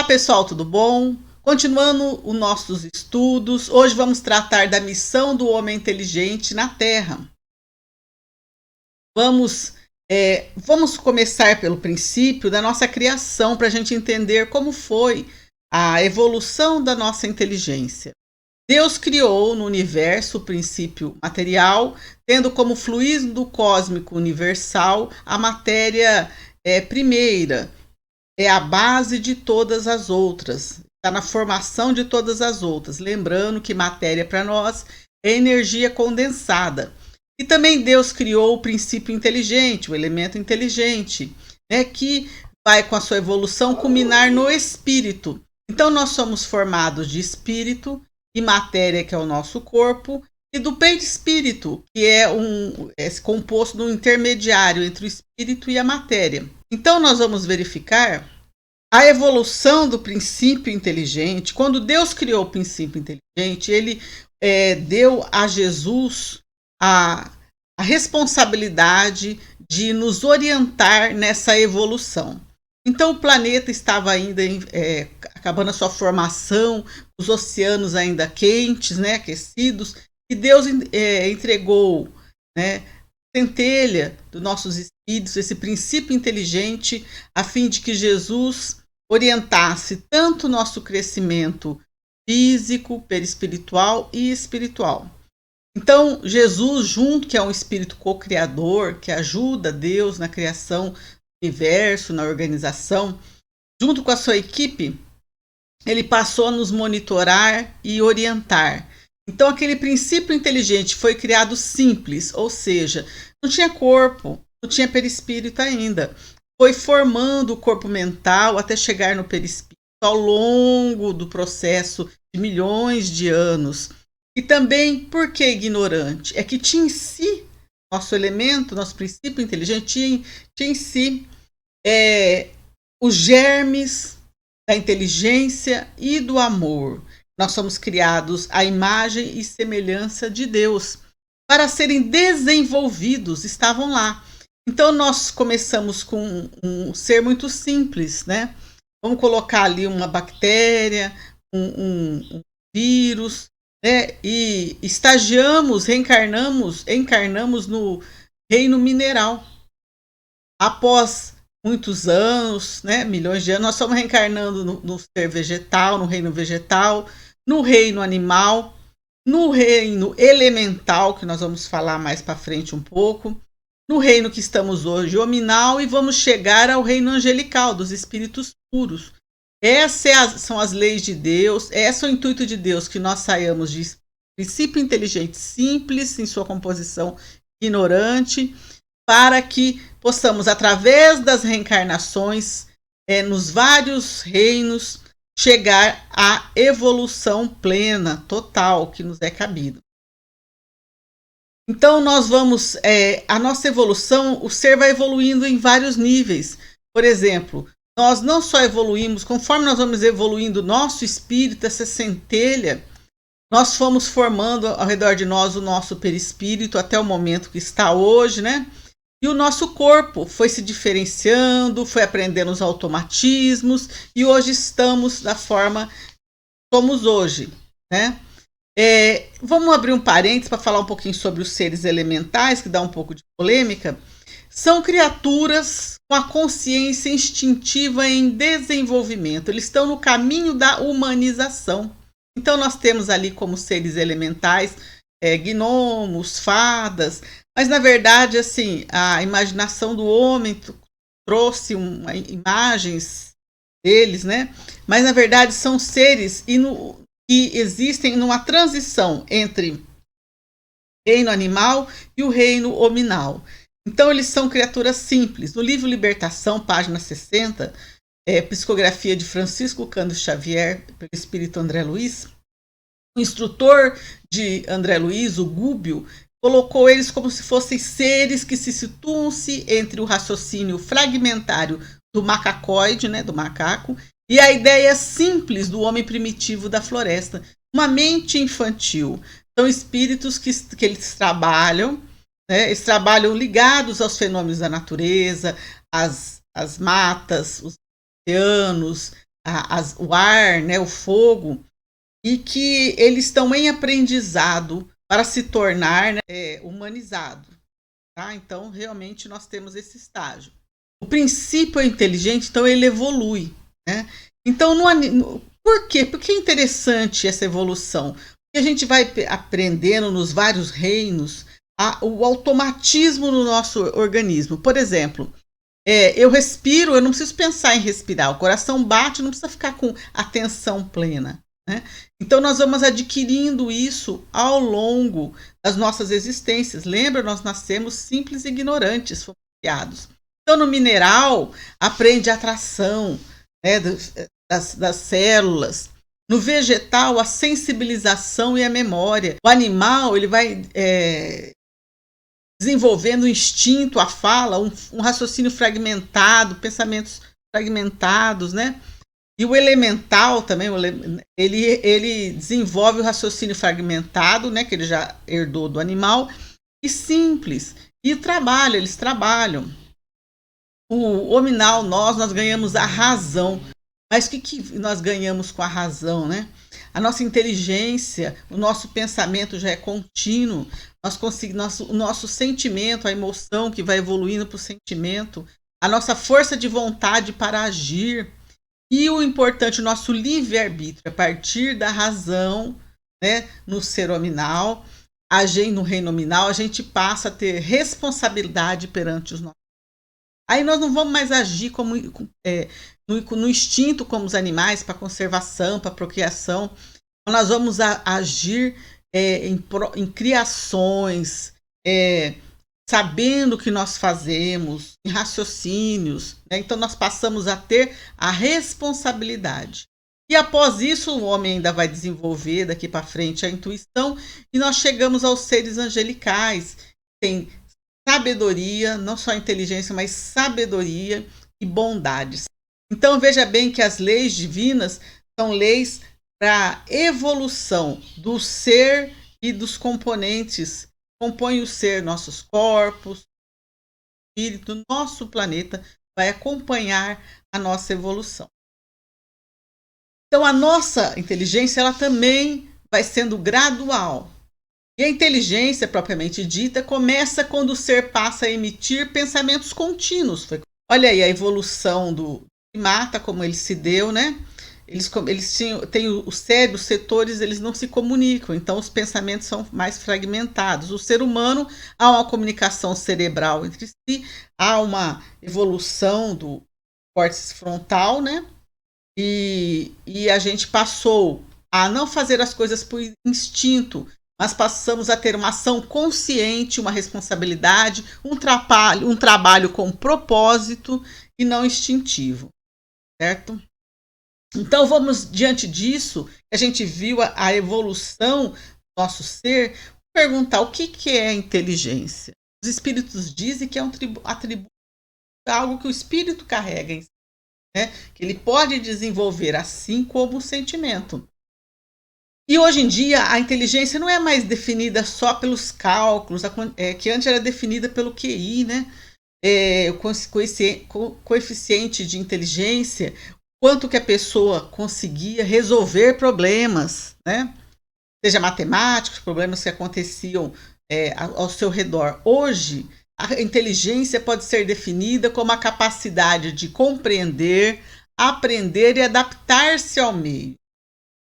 Olá pessoal, tudo bom? Continuando os nossos estudos, hoje vamos tratar da missão do homem inteligente na Terra. Vamos começar pelo princípio da nossa criação para a gente entender como foi a evolução da nossa inteligência. Deus criou no universo o princípio material, tendo como fluido cósmico universal a matéria primeira. É a base de todas as outras, está na formação de todas as outras. Lembrando que matéria para nós é energia condensada. E também Deus criou o princípio inteligente, o elemento inteligente, que vai com a sua evolução culminar no espírito. Então nós somos formados de espírito e matéria, que é o nosso corpo, e do perispírito, que é composto de um intermediário entre o espírito e a matéria. Então nós vamos verificar a evolução do princípio inteligente. Quando Deus criou o princípio inteligente, ele deu a Jesus a responsabilidade de nos orientar nessa evolução. Então o planeta estava ainda acabando a sua formação, os oceanos ainda quentes, aquecidos, e Deus entregou, centelha dos nossos espíritos, esse princípio inteligente, a fim de que Jesus orientasse tanto o nosso crescimento físico, perispiritual e espiritual. Então, Jesus, que é um espírito co-criador, que ajuda Deus na criação do universo, na organização, junto com a sua equipe, ele passou a nos monitorar e orientar. Então, aquele princípio inteligente foi criado simples, ou seja, não tinha corpo, não tinha perispírito ainda. Foi formando o corpo mental até chegar no perispírito ao longo do processo de milhões de anos. E também, por que ignorante? É que tinha em si, nosso elemento, nosso princípio inteligente, tinha em si os germes da inteligência e do amor. Nós somos criados à imagem e semelhança de Deus. Para serem desenvolvidos, estavam lá. Então, nós começamos com um ser muito simples, Vamos colocar ali uma bactéria, um vírus, e encarnamos no reino mineral. Após muitos anos, milhões de anos, nós estamos reencarnando no ser vegetal, no reino vegetal, no reino animal, no reino elemental, que nós vamos falar mais para frente um pouco, no reino que estamos hoje, hominal, e vamos chegar ao reino angelical, dos espíritos puros. Essas são as leis de Deus, esse é o intuito de Deus, que nós saiamos de princípio inteligente simples, em sua composição ignorante, para que possamos, através das reencarnações, nos vários reinos, chegar à evolução plena, total, que nos é cabido. Então nós vamos, a nossa evolução, o ser vai evoluindo em vários níveis. Por exemplo, nós não só evoluímos, conforme nós vamos evoluindo nosso espírito, essa centelha, nós fomos formando ao redor de nós o nosso perispírito até o momento que está hoje, E o nosso corpo foi se diferenciando, foi aprendendo os automatismos, e hoje estamos da forma que somos hoje, Vamos abrir um parênteses para falar um pouquinho sobre os seres elementais, que dá um pouco de polêmica. São criaturas com a consciência instintiva em desenvolvimento. Eles estão no caminho da humanização. Então nós temos ali como seres elementais gnomos, fadas, mas na verdade assim, a imaginação do homem trouxe imagens deles, Mas na verdade são seres que existem numa transição entre o reino animal e o reino hominal. Então, eles são criaturas simples. No livro Libertação, página 60, psicografia de Francisco Cândido Xavier, pelo espírito André Luiz, o instrutor de André Luiz, o Gúbio, colocou eles como se fossem seres que se situam-se entre o raciocínio fragmentário do macacoide, do macaco, e a ideia simples do homem primitivo da floresta, uma mente infantil. São espíritos que eles trabalham, eles trabalham ligados aos fenômenos da natureza, às matas, os oceanos, o ar, né, o fogo, e que eles estão em aprendizado para se tornar, né, humanizado. Tá? Então, realmente, nós temos esse estágio. O princípio é inteligente, então ele evolui. Né? Então, por quê? Porque é interessante essa evolução. Porque a gente vai aprendendo nos vários reinos o automatismo no nosso organismo. Por exemplo, eu respiro, eu não preciso pensar em respirar. O coração bate, não precisa ficar com atenção plena. Né? Então, nós vamos adquirindo isso ao longo das nossas existências. Lembra, nós nascemos simples e ignorantes, fomos criados. Então, no mineral, aprende a atração, né, das células. No vegetal, a sensibilização e a memória. O animal, ele vai desenvolvendo o instinto, a fala, um raciocínio fragmentado, pensamentos fragmentados, né? E o elemental também, ele desenvolve o raciocínio fragmentado, né, que ele já herdou do animal, e simples. E eles trabalham. O hominal, nós ganhamos a razão. Mas o que nós ganhamos com a razão, né? A nossa inteligência, o nosso pensamento já é contínuo. O nosso sentimento, a emoção que vai evoluindo para o sentimento, a nossa força de vontade para agir. E o importante, o nosso livre-arbítrio, a partir da razão, né, no ser hominal, no reino nominal, a gente passa a ter responsabilidade perante os nossos. Aí nós não vamos mais agir como no instinto como os animais, para conservação, para procriação. Nós vamos agir em criações, sabendo o que nós fazemos, em raciocínios. Né? Então nós passamos a ter a responsabilidade. E após isso, o homem ainda vai desenvolver daqui para frente a intuição, e nós chegamos aos seres angelicais, que têm sabedoria, não só inteligência, mas sabedoria e bondades. Então veja bem que as leis divinas são leis para evolução do ser e dos componentes que compõem o ser, nossos corpos, espírito, nosso planeta vai acompanhar a nossa evolução. Então a nossa inteligência, ela também vai sendo gradual. E a inteligência propriamente dita começa quando o ser passa a emitir pensamentos contínuos. Olha aí a evolução do primata, como ele se deu, né? Eles têm o cérebro, os setores, eles não se comunicam, então os pensamentos são mais fragmentados. O ser humano, há uma comunicação cerebral entre si, há uma evolução do córtex frontal, né? E a gente passou a não fazer as coisas por instinto, mas passamos a ter uma ação consciente, uma responsabilidade, um trabalho com propósito e não instintivo, certo? Então vamos, diante disso, a gente viu a evolução do nosso ser, perguntar o que é inteligência. Os espíritos dizem que é um atributo, algo que o espírito carrega em si, né? Que ele pode desenvolver assim como o sentimento. E hoje em dia a inteligência não é mais definida só pelos cálculos, que antes era definida pelo QI, né? O coeficiente de inteligência, quanto que a pessoa conseguia resolver problemas, né? Seja matemáticos, problemas que aconteciam ao seu redor. Hoje, a inteligência pode ser definida como a capacidade de compreender, aprender e adaptar-se ao meio.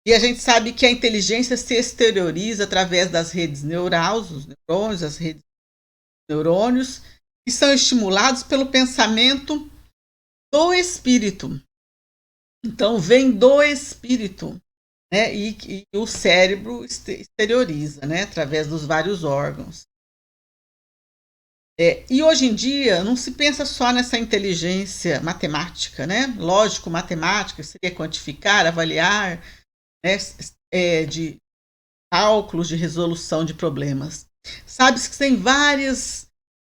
E a gente sabe que a inteligência se exterioriza através das redes neurais, os neurônios, as redes de neurônios, que são estimulados pelo pensamento do espírito. Então, vem do espírito, né? E o cérebro exterioriza, né? Através dos vários órgãos. E hoje em dia, não se pensa só nessa inteligência matemática, né? Lógico-matemática, seria quantificar, avaliar, né? De cálculos de resolução de problemas. Sabe-se que tem várias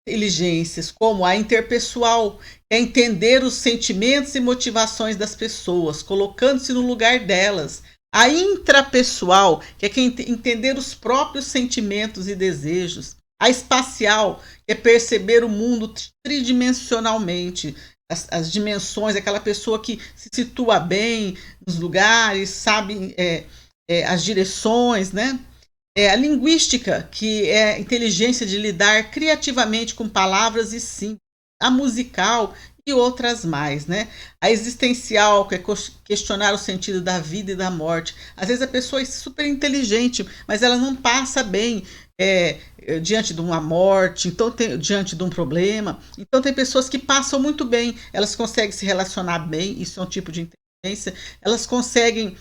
inteligências, como a interpessoal, que é entender os sentimentos e motivações das pessoas, colocando-se no lugar delas. A intrapessoal, que é entender os próprios sentimentos e desejos. A espacial, que é perceber o mundo tridimensionalmente, as dimensões, aquela pessoa que se situa bem nos lugares, sabe as direções, né? A linguística, que é a inteligência de lidar criativamente com palavras e símbolos, a musical e outras mais, né? A existencial, que é questionar o sentido da vida e da morte. Às vezes a pessoa é super inteligente, mas ela não passa bem diante de uma morte, então diante de um problema. Então tem pessoas que passam muito bem, elas conseguem se relacionar bem, isso é um tipo de inteligência, elas conseguem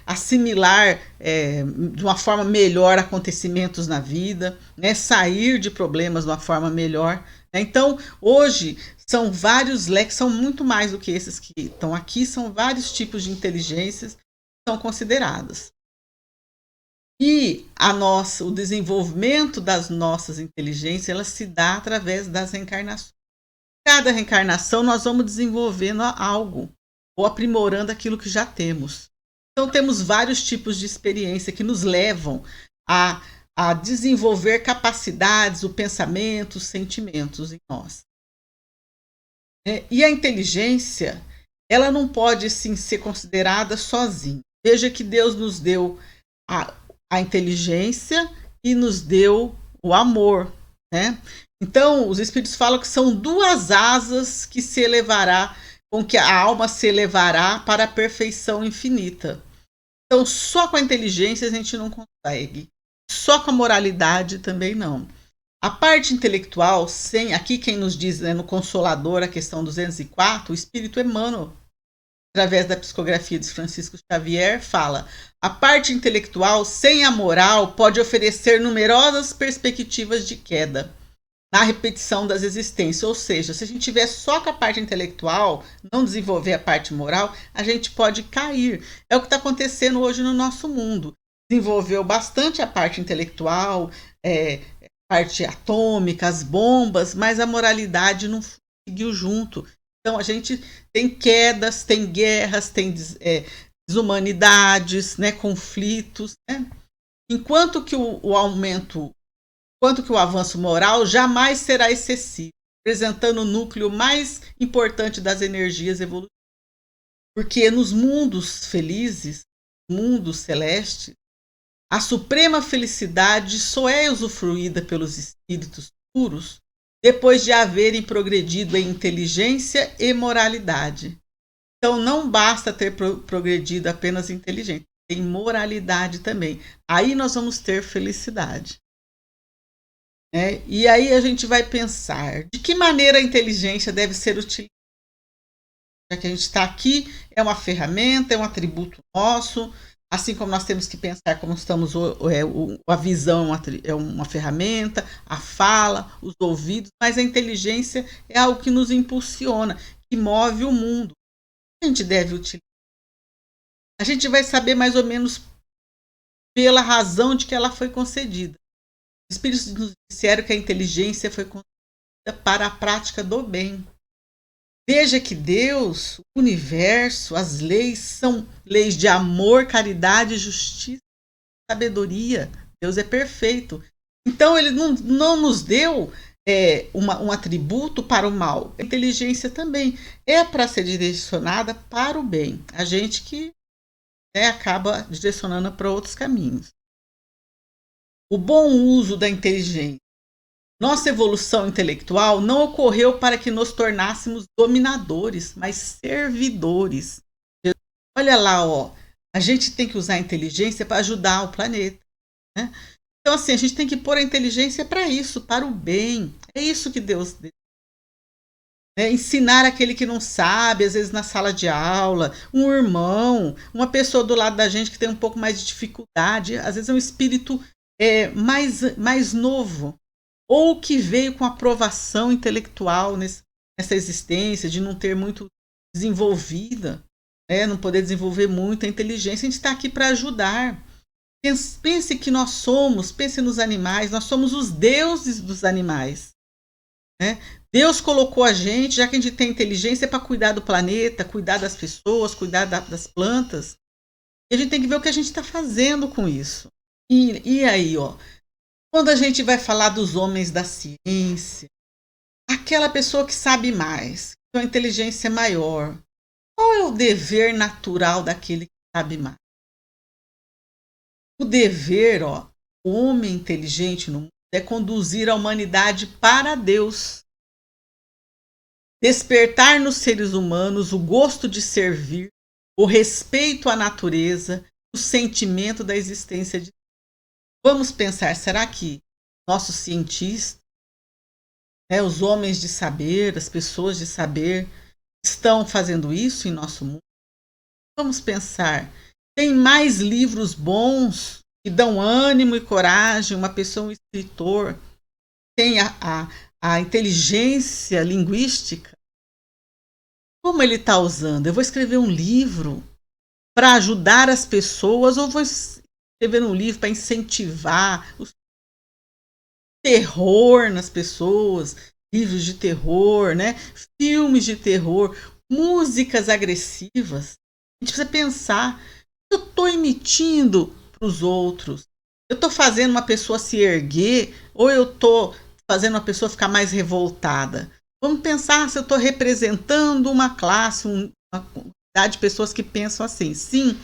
assimilar de uma forma melhor acontecimentos na vida, né? Sair de problemas de uma forma melhor. Né? Então, hoje, são vários leques, são muito mais do que esses que estão aqui, são vários tipos de inteligências que são consideradas. E o desenvolvimento das nossas inteligências, ela se dá através das reencarnações. Cada reencarnação nós vamos desenvolvendo algo, ou aprimorando aquilo que já temos. Então temos vários tipos de experiência que nos levam a desenvolver capacidades, o pensamento, os sentimentos em nós. E a inteligência, ela não pode sim ser considerada sozinha. Veja que Deus nos deu a inteligência e nos deu o amor, né? Então, os espíritos falam que são duas asas que se elevará, com que a alma se elevará para a perfeição infinita. Então, só com a inteligência a gente não consegue. Só com a moralidade também não. A parte intelectual, aqui quem nos diz, né, no Consolador, a questão 204, o Espírito Emmanuel, através da psicografia de Francisco Xavier, fala: a parte intelectual, sem a moral, pode oferecer numerosas perspectivas de queda na repetição das existências. Ou seja, se a gente tiver só com a parte intelectual, não desenvolver a parte moral, a gente pode cair. É o que está acontecendo hoje no nosso mundo. Desenvolveu bastante a parte intelectual, parte atômica, as bombas, mas a moralidade não seguiu junto. Então a gente tem quedas, tem guerras, tem desumanidades, né, conflitos, né? Enquanto que o avanço moral jamais será excessivo, representando o núcleo mais importante das energias evolutivas. Porque nos mundos felizes, mundos celestes, a suprema felicidade só é usufruída pelos espíritos puros depois de haverem progredido em inteligência e moralidade. Então não basta ter progredido apenas em inteligência, tem moralidade também. Aí nós vamos ter felicidade. E aí a gente vai pensar de que maneira a inteligência deve ser utilizada. Já que a gente está aqui, é uma ferramenta, é um atributo nosso, assim como nós temos que pensar como estamos, a visão é uma ferramenta, a fala, os ouvidos, mas a inteligência é algo que nos impulsiona, que move o mundo. A gente deve utilizar. A gente vai saber mais ou menos pela razão de que ela foi concedida. Os espíritos nos disseram que a inteligência foi concedida para a prática do bem. Veja que Deus, o universo, as leis são leis de amor, caridade, justiça, sabedoria. Deus é perfeito. Então ele não nos deu um atributo para o mal. A inteligência também é para ser direcionada para o bem. A gente que acaba direcionando para outros caminhos. O bom uso da inteligência. Nossa evolução intelectual não ocorreu para que nos tornássemos dominadores, mas servidores. Olha lá, a gente tem que usar a inteligência para ajudar o planeta. Né? Então, assim, a gente tem que pôr a inteligência para isso, para o bem. É isso que Deus deu. Ensinar aquele que não sabe, às vezes na sala de aula, um irmão, uma pessoa do lado da gente que tem um pouco mais de dificuldade, às vezes é um espírito mais novo, ou que veio com aprovação intelectual nessa existência, de não ter muito desenvolvida, não poder desenvolver muito a inteligência. A gente está aqui para ajudar. Pense que nós somos, pense nos animais, nós somos os deuses dos animais. Deus colocou a gente, já que a gente tem inteligência, para cuidar do planeta, cuidar das pessoas, cuidar das plantas. E a gente tem que ver o que a gente está fazendo com isso. E aí, quando a gente vai falar dos homens da ciência, aquela pessoa que sabe mais, que tem uma inteligência maior. Qual é o dever natural daquele que sabe mais? O dever, o homem inteligente no mundo é conduzir a humanidade para Deus. Despertar nos seres humanos o gosto de servir, o respeito à natureza, o sentimento da existência de Deus. Vamos pensar, será que nossos cientistas, os homens de saber, as pessoas de saber, estão fazendo isso em nosso mundo? Vamos pensar, tem mais livros bons que dão ânimo e coragem, uma pessoa, um escritor, tem a inteligência linguística. Como ele está usando? Eu vou escrever um livro para ajudar as pessoas ou vou escrever um livro para incentivar o terror nas pessoas, livros de terror, né? Filmes de terror, músicas agressivas. A gente precisa pensar, eu estou emitindo para os outros? Eu estou fazendo uma pessoa se erguer ou eu estou fazendo uma pessoa ficar mais revoltada? Vamos pensar se eu estou representando uma classe, uma comunidade de pessoas que pensam assim. Sim,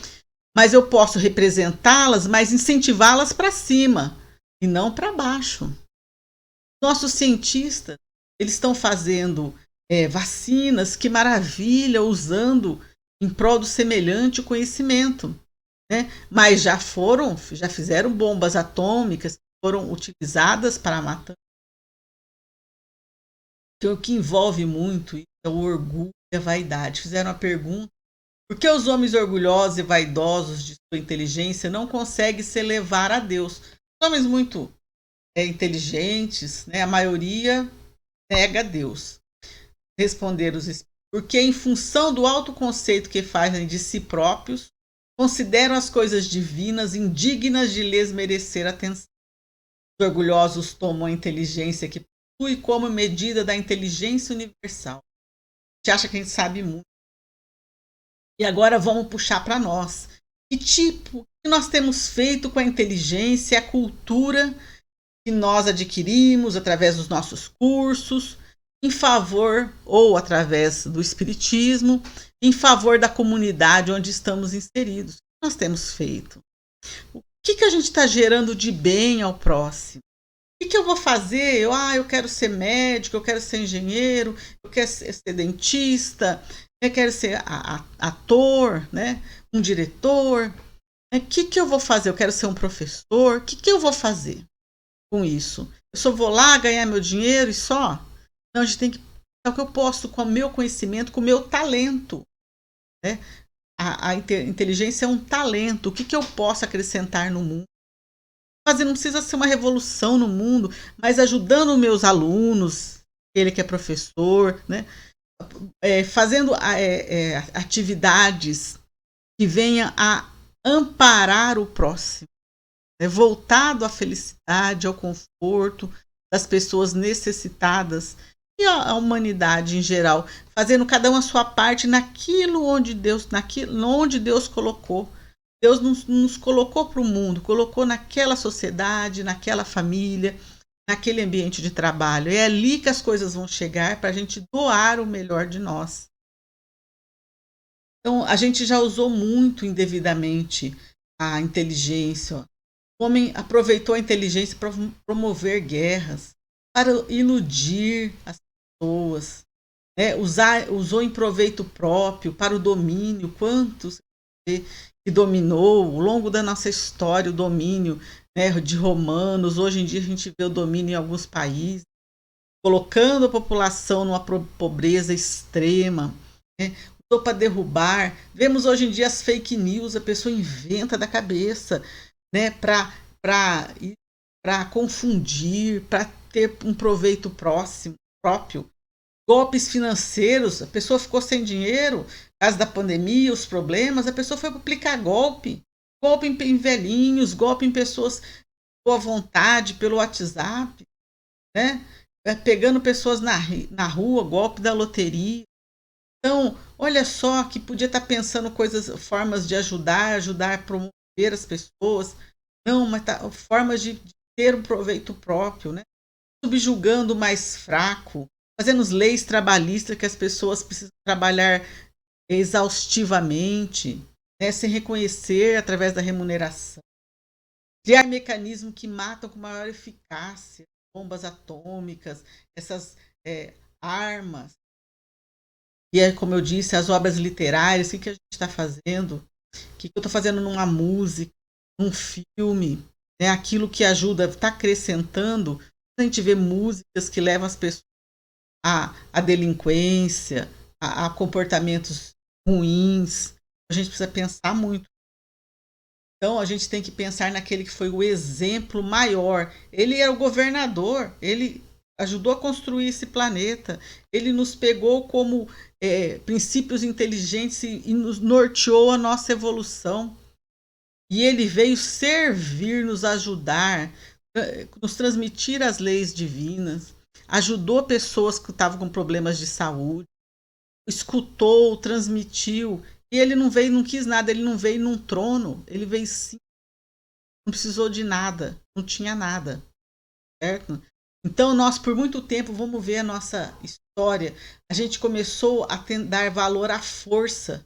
mas eu posso representá-las, mas incentivá-las para cima e não para baixo. Nossos cientistas, eles estão fazendo vacinas, que maravilha, usando em prol do semelhante conhecimento. Né? Mas já fizeram bombas atômicas que foram utilizadas para matar. Então, o que envolve muito é o orgulho e a vaidade. Fizeram uma pergunta: por que os homens orgulhosos e vaidosos de sua inteligência não conseguem se elevar a Deus? Os homens muito inteligentes, né, a maioria nega a Deus. Responderam os espíritos: porque em função do autoconceito que fazem de si próprios, consideram as coisas divinas indignas de lhes merecer atenção. Os orgulhosos tomam a inteligência que possui como medida da inteligência universal. A gente acha que a gente sabe muito. E agora vamos puxar para nós. Que nós temos feito com a inteligência e a cultura que nós adquirimos através dos nossos cursos, em favor, ou através do espiritismo, em favor da comunidade onde estamos inseridos. O que nós temos feito? O que a gente está gerando de bem ao próximo? O que eu vou fazer? Eu quero ser médico, eu quero ser engenheiro, eu quero ser dentista, eu quero ser ator, né? Um diretor. O que eu vou fazer? Eu quero ser um professor. O que eu vou fazer com isso? Eu só vou lá ganhar meu dinheiro e só? Não, a gente tem que pensar o que eu posso com o meu conhecimento, com o meu talento. Né? A inteligência é um talento. O que eu posso acrescentar no mundo? Não precisa ser uma revolução no mundo, mas ajudando meus alunos, ele que é professor, né? Fazendo atividades que venham a amparar o próximo, voltado à felicidade, ao conforto das pessoas necessitadas e a humanidade em geral, fazendo cada um a sua parte naquilo onde Deus colocou. Deus nos colocou para o mundo, colocou naquela sociedade, naquela família, naquele ambiente de trabalho. É ali que as coisas vão chegar para a gente doar o melhor de nós. Então, a gente já usou muito indevidamente a inteligência. O homem aproveitou a inteligência para promover guerras, para iludir as pessoas, né? Usou em proveito próprio, para o domínio. Quantos que dominou ao longo da nossa história o domínio, né, de romanos. Hoje em dia a gente vê o domínio em alguns países, colocando a população numa pobreza extrema, né? Usou para derrubar. Vemos hoje em dia as fake news, a pessoa inventa da cabeça, né, para confundir, para ter um proveito próprio. Golpes financeiros, a pessoa ficou sem dinheiro, por causa da pandemia, os problemas, a pessoa foi aplicar golpe em velhinhos, golpe em pessoas com boa vontade, pelo WhatsApp, né? Pegando pessoas na rua, golpe da loteria. Então, olha só que podia estar pensando formas de ajudar a promover as pessoas, não, mas formas de ter um proveito próprio, né? Subjugando o mais fraco, fazendo leis trabalhistas que as pessoas precisam trabalhar exaustivamente, né, sem reconhecer através da remuneração. Criar mecanismos que matam com maior eficácia, bombas atômicas, essas armas. E é como eu disse, as obras literárias, o que a gente está fazendo? O que eu estou fazendo numa música, num filme, né? Aquilo que ajuda, está acrescentando. A gente vê músicas que levam as pessoas à delinquência, a comportamentos ruins. A gente precisa pensar muito. Então a gente tem que pensar naquele que foi o exemplo maior. Ele era o governador, ele ajudou a construir esse planeta, ele nos pegou como princípios inteligentes e nos norteou a nossa evolução. E ele veio servir, nos ajudar, nos transmitir as leis divinas, ajudou pessoas que estavam com problemas de saúde, escutou, transmitiu. E ele não veio, não quis nada, ele não veio num trono, ele veio sim, não precisou de nada, não tinha nada, certo? Então nós por muito tempo, vamos ver a nossa história, a gente começou a dar valor à força,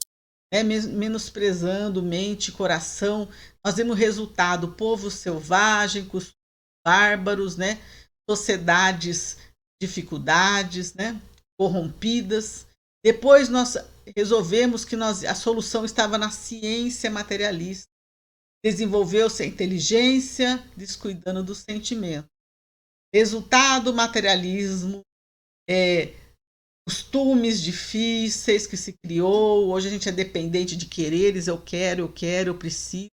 né? Menosprezando mente e coração. Nós vemos o resultado, povo selvagem, costumes bárbaros, né? Sociedades, dificuldades, né? Corrompidas. Depois nós resolvemos que a solução estava na ciência materialista. Desenvolveu-se a inteligência, descuidando do sentimento. Resultado, materialismo, costumes difíceis que se criou. Hoje a gente é dependente de quereres, eu quero, eu preciso.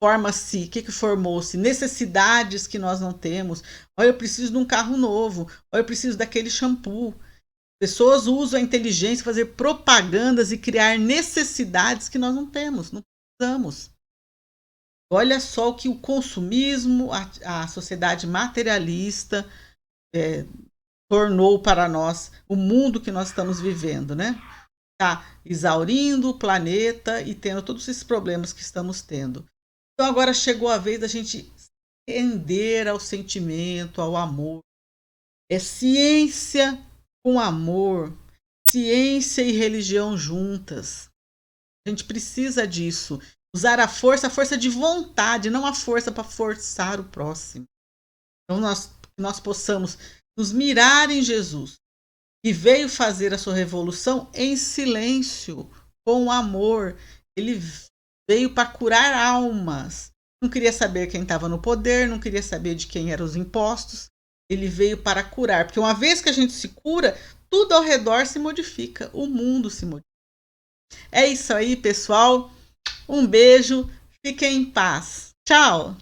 Forma-se, o que formou-se? Necessidades que nós não temos. Olha, eu preciso de um carro novo. Olha, eu preciso daquele shampoo. Pessoas usam a inteligência para fazer propagandas e criar necessidades que nós não temos, não precisamos. Olha só o que o consumismo, a sociedade materialista tornou para nós, o mundo que nós estamos vivendo, né? Está exaurindo o planeta e tendo todos esses problemas que estamos tendo. Então agora chegou a vez da gente render ao sentimento, ao amor. É ciência com amor, ciência e religião juntas. A gente precisa disso. Usar a força de vontade, não a força para forçar o próximo. Então nós possamos nos mirar em Jesus, que veio fazer a sua revolução em silêncio, com amor. Ele veio para curar almas. Não queria saber quem estava no poder, não queria saber de quem eram os impostos. Ele veio para curar, porque uma vez que a gente se cura, tudo ao redor se modifica, o mundo se modifica. É isso aí, pessoal. Um beijo, fiquem em paz. Tchau!